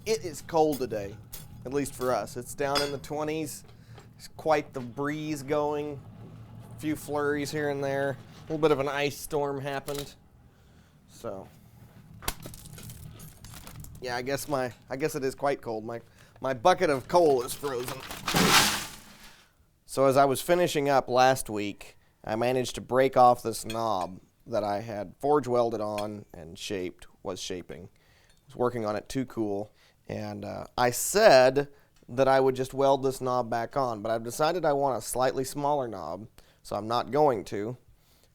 It is cold today, at least for us. It's down in the 20s. It's quite the breeze going. A few flurries here and there. A little bit of an ice storm happened. So, yeah, I guess it is quite cold. My bucket of coal is frozen. So as I was finishing up last week, I managed to break off this knob that I had forge welded on and was shaping. I was working on it too cool, and I said that I would just weld this knob back on, but I've decided I want a slightly smaller knob, so I'm not going to.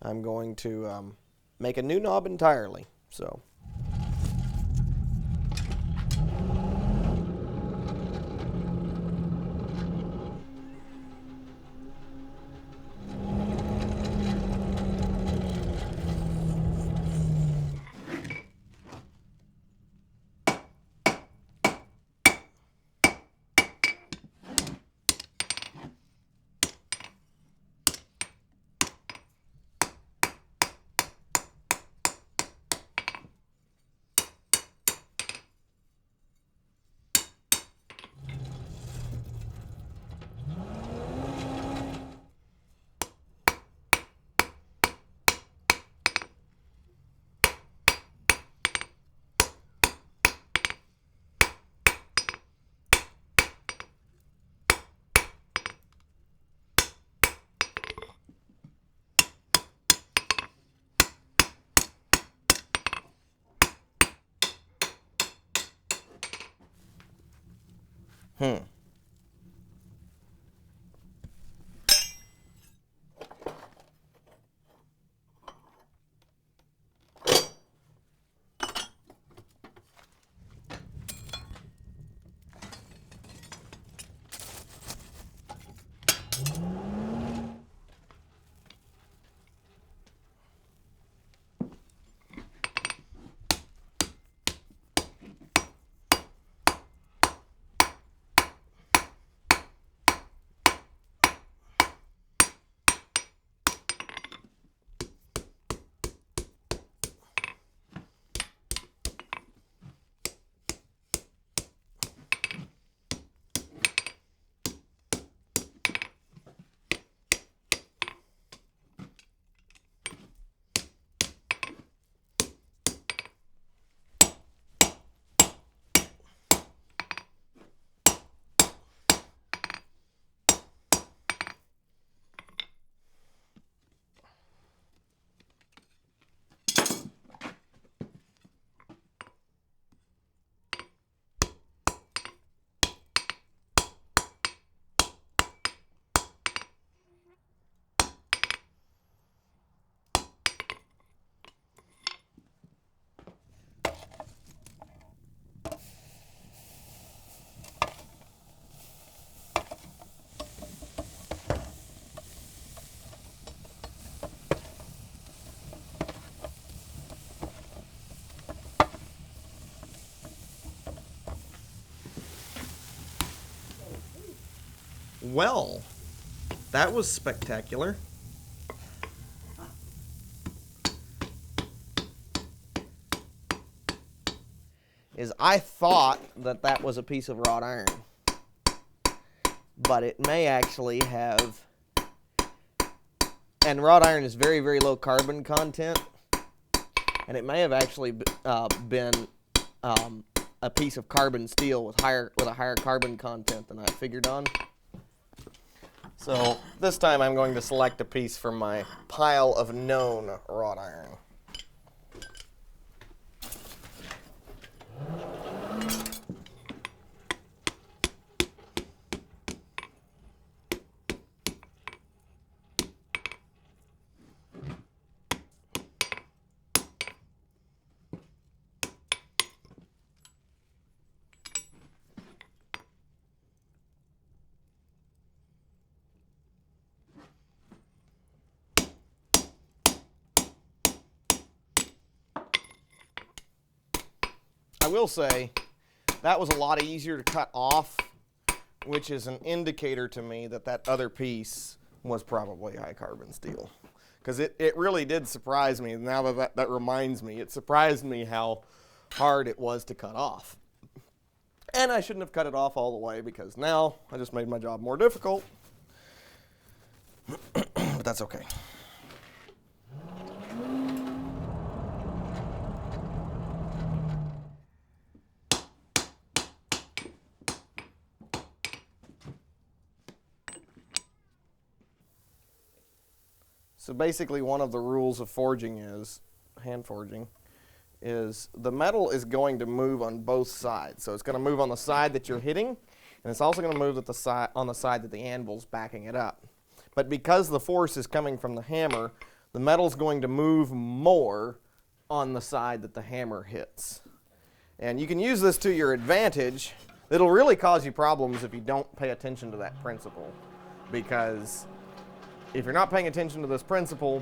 I'm going to make a new knob entirely. So. Hmm. Well, that was spectacular. I thought that was a piece of wrought iron, but it may actually have, and wrought iron is very, very low carbon content, and it may have actually been a piece of carbon steel with a higher carbon content than I figured on. So this time I'm going to select a piece from my pile of known wrought iron. I will say that was a lot easier to cut off, which is an indicator to me that other piece was probably high carbon steel. Because it really did surprise me. Now that reminds me, it surprised me how hard it was to cut off. And I shouldn't have cut it off all the way because now I just made my job more difficult. But that's okay. So basically one of the rules of forging is, hand forging, is the metal is going to move on both sides. So it's going to move on the side that you're hitting, and it's also going to move on the side that the anvil's backing it up. But because the force is coming from the hammer, the metal's going to move more on the side that the hammer hits. And you can use this to your advantage. It'll really cause you problems if you don't pay attention to that principle, because if you're not paying attention to this principle,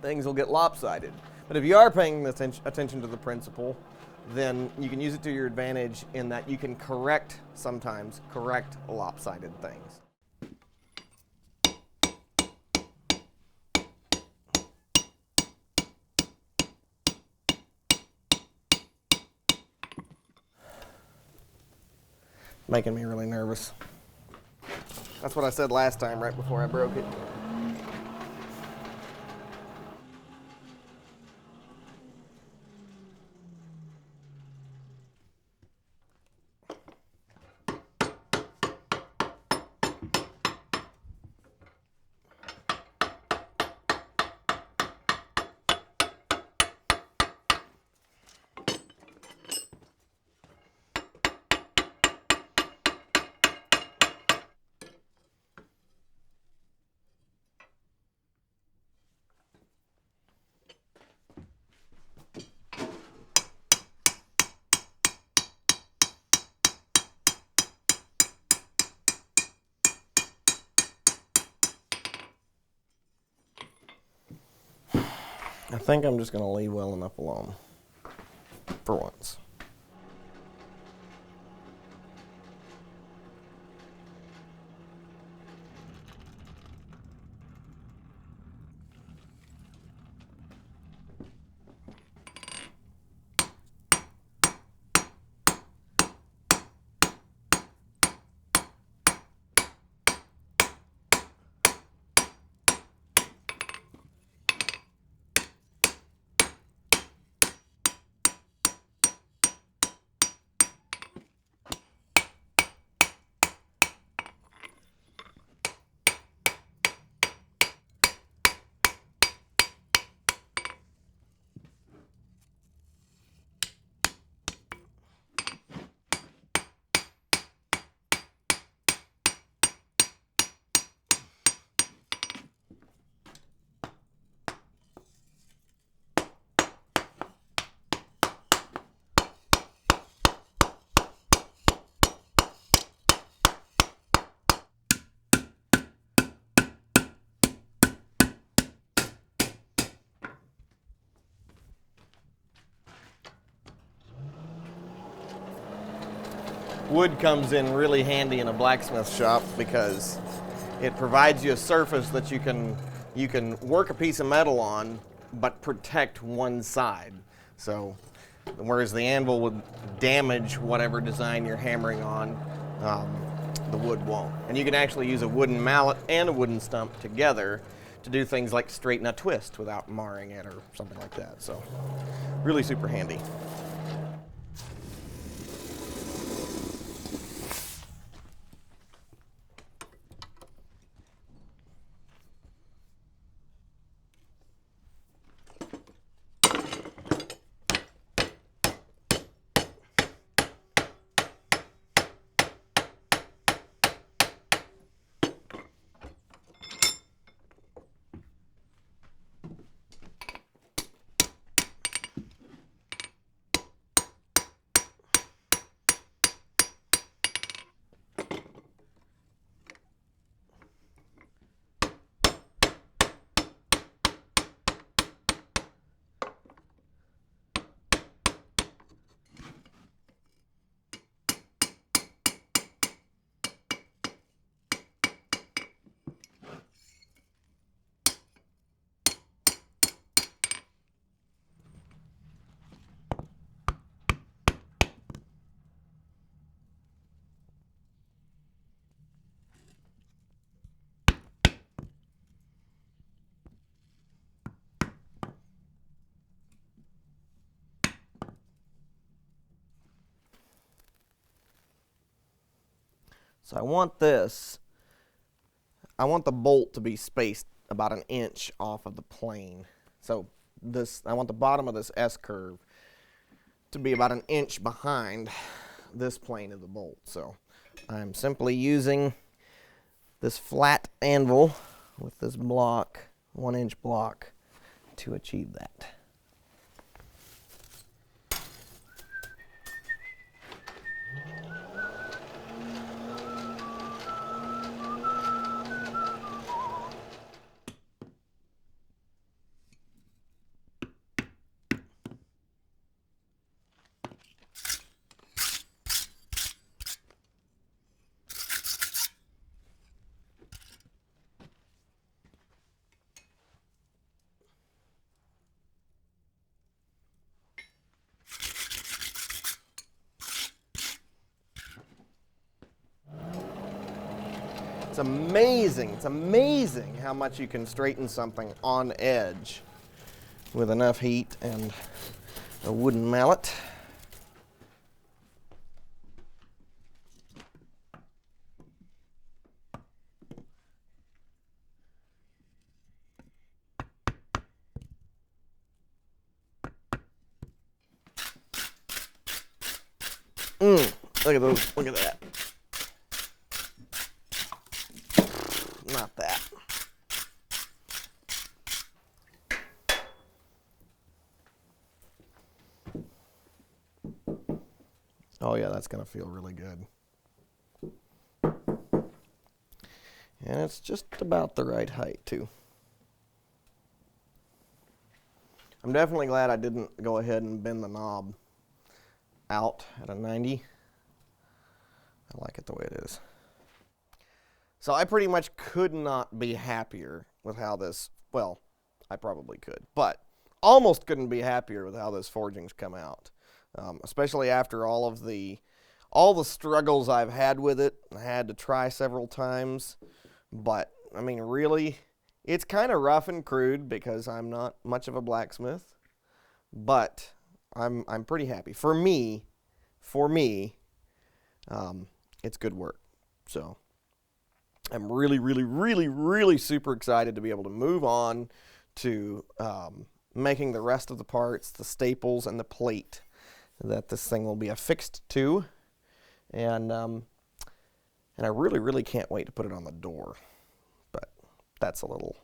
things will get lopsided. But if you are paying attention to the principle, then you can use it to your advantage in that you can sometimes correct lopsided things. Making me really nervous. That's what I said last time, right before I broke it. I think I'm just going to leave well enough alone for once. Wood comes in really handy in a blacksmith shop because it provides you a surface that you can work a piece of metal on but protect one side. So whereas the anvil would damage whatever design you're hammering on, the wood won't. And you can actually use a wooden mallet and a wooden stump together to do things like straighten a twist without marring it or something like that. So really super handy. So I want the bolt to be spaced about an inch off of the plane. So I want the bottom of this S-curve to be about an inch behind this plane of the bolt. So I'm simply using this flat anvil with this block, 1-inch block, to achieve that. It's amazing how much you can straighten something on edge with enough heat and a wooden mallet. Look at those, look at that. Not that. Oh yeah, that's gonna feel really good. And it's just about the right height too. I'm definitely glad I didn't go ahead and bend the knob out at a 90. I like it the way it is. So I pretty much could not be happier with how this, well, I probably could, but almost couldn't be happier with how this forging's come out. Especially after all the struggles I've had with it. I had to try several times, but I mean, really, it's kind of rough and crude because I'm not much of a blacksmith, but I'm pretty happy. For me, it's good work. So I'm really super excited to be able to move on to making the rest of the parts, the staples and the plate that this thing will be affixed to. And I really can't wait to put it on the door, but that's a little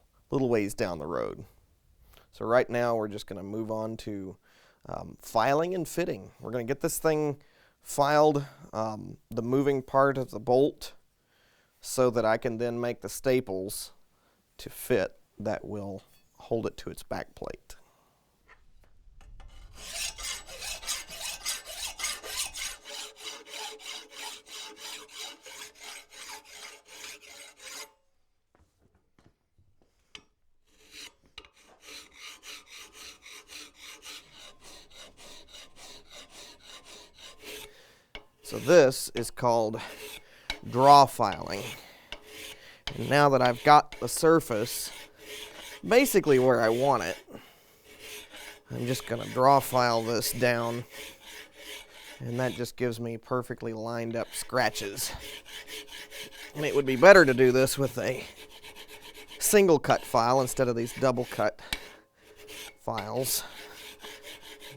ways down the road. So right now we're just going to move on to filing and fitting. We're going to get this thing filed, the moving part of the bolt, so that I can then make the staples to fit that will hold it to its back plate. So this is called draw filing. And now that I've got the surface basically where I want it, I'm just going to draw file this down, and that just gives me perfectly lined up scratches. And it would be better to do this with a single cut file instead of these double cut files.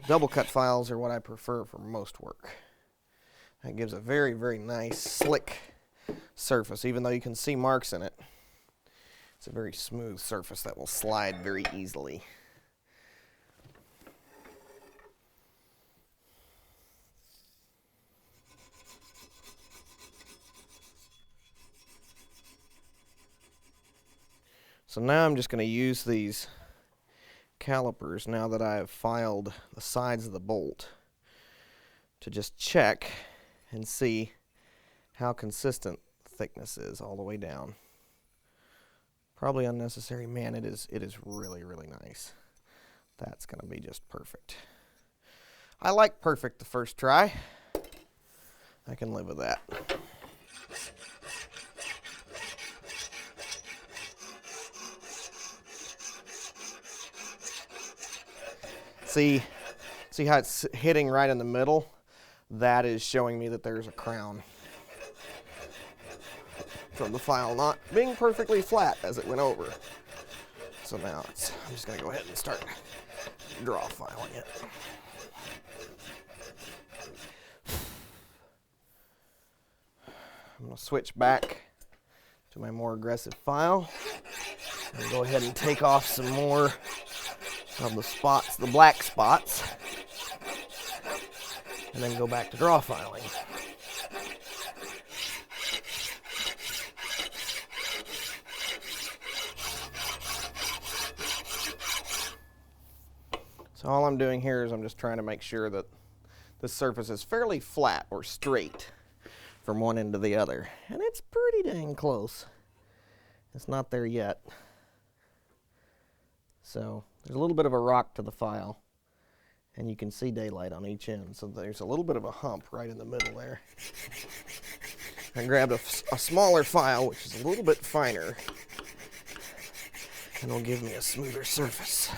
Double cut files are what I prefer for most work. That gives a very nice slick surface, even though you can see marks in it. It's a very smooth surface that will slide very easily. So now I'm just going to use these calipers, now that I've filed the sides of the bolt, to just check and see how consistent thickness is all the way down. Probably unnecessary. Man, it is really nice. That's going to be just perfect. I like perfect the first try. I can live with that. See how it's hitting right in the middle? That is showing me that there's a crown. from the file not being perfectly flat as it went over. So now I'm just going to go ahead and start draw filing it. I'm going to switch back to my more aggressive file and go ahead and take off some more of the spots, the black spots, and then go back to draw filing. So all I'm doing here is I'm just trying to make sure that the surface is fairly flat or straight from one end to the other. And it's pretty dang close. It's not there yet. So there's a little bit of a rock to the file, and you can see daylight on each end. So there's a little bit of a hump right in the middle there. I grabbed a smaller file, which is a little bit finer, and it'll give me a smoother surface.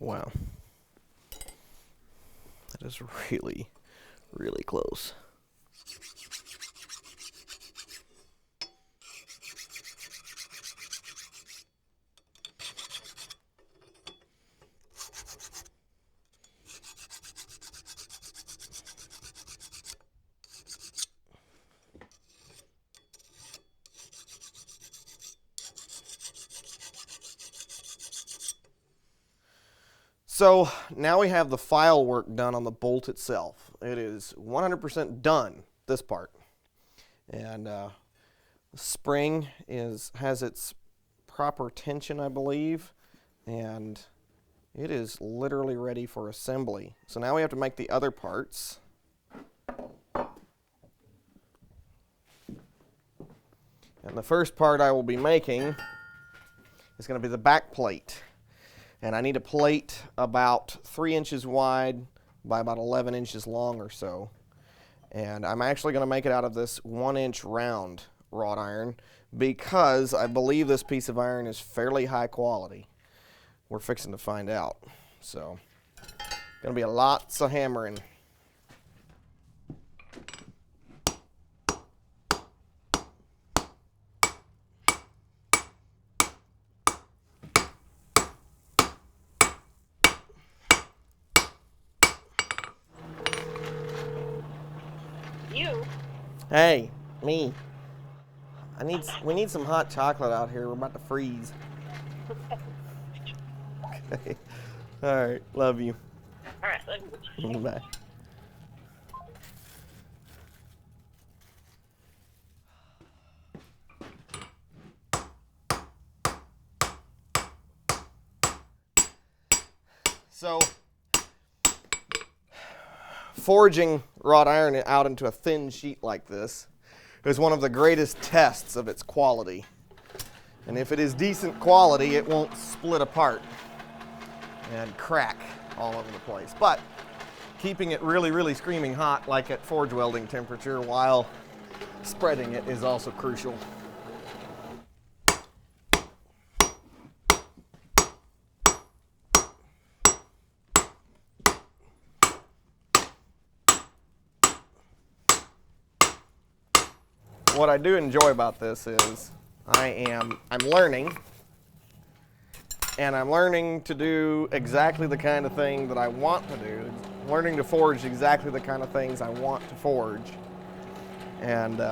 Wow. That is really, really close. So now we have the file work done on the bolt itself. It is 100% done, this part. And the spring has its proper tension, I believe, and it is literally ready for assembly. So now we have to make the other parts. And the first part I will be making is going to be the back plate. And I need a plate about 3 inches wide by about 11 inches long or so. And I'm actually going to make it out of this 1-inch round wrought iron because I believe this piece of iron is fairly high quality. We're fixing to find out. So, going to be lots of hammering. You? Hey, me. We need some hot chocolate out here. We're about to freeze. Okay. All right. Love you. All right. Bye. So, forging wrought iron out into a thin sheet like this is one of the greatest tests of its quality. And if it is decent quality, it won't split apart and crack all over the place. But keeping it really, really screaming hot, like at forge welding temperature, while spreading it is also crucial. What I do enjoy about this is I'm learning, and I'm learning to do exactly the kind of thing that I want to do, learning to forge exactly the kind of things I want to forge, and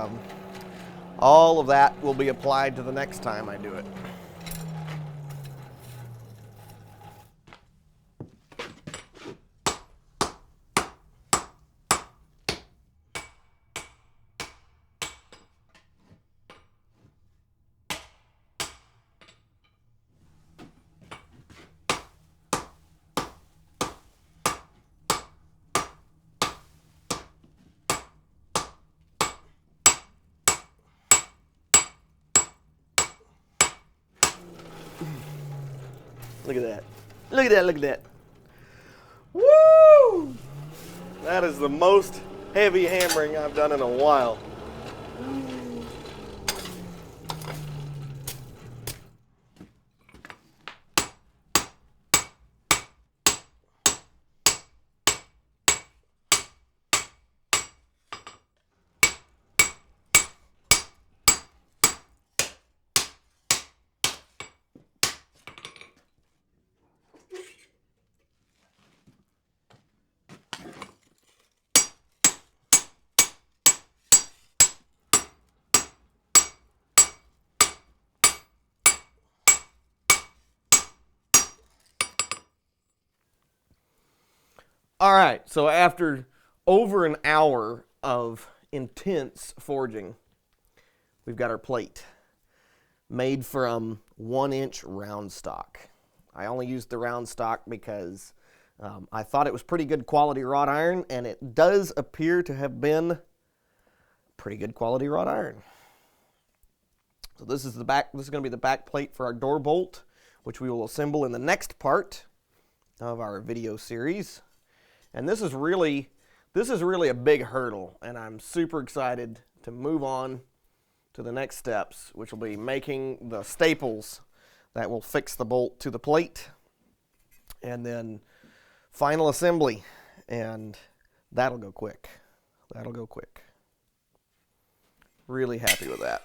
all of that will be applied to the next time I do it. Look at that. Look at that, look at that. Woo! That is the most heavy hammering I've done in a while. All right, so after over an hour of intense forging, we've got our plate made from 1-inch round stock. I only used the round stock because I thought it was pretty good quality wrought iron, and it does appear to have been pretty good quality wrought iron. So this is the back. This is going to be the back plate for our door bolt, which we will assemble in the next part of our video series. And this is really a big hurdle, and I'm super excited to move on to the next steps, which will be making the staples that will fix the bolt to the plate, and then final assembly, and that'll go quick. That'll go quick. Really happy with that.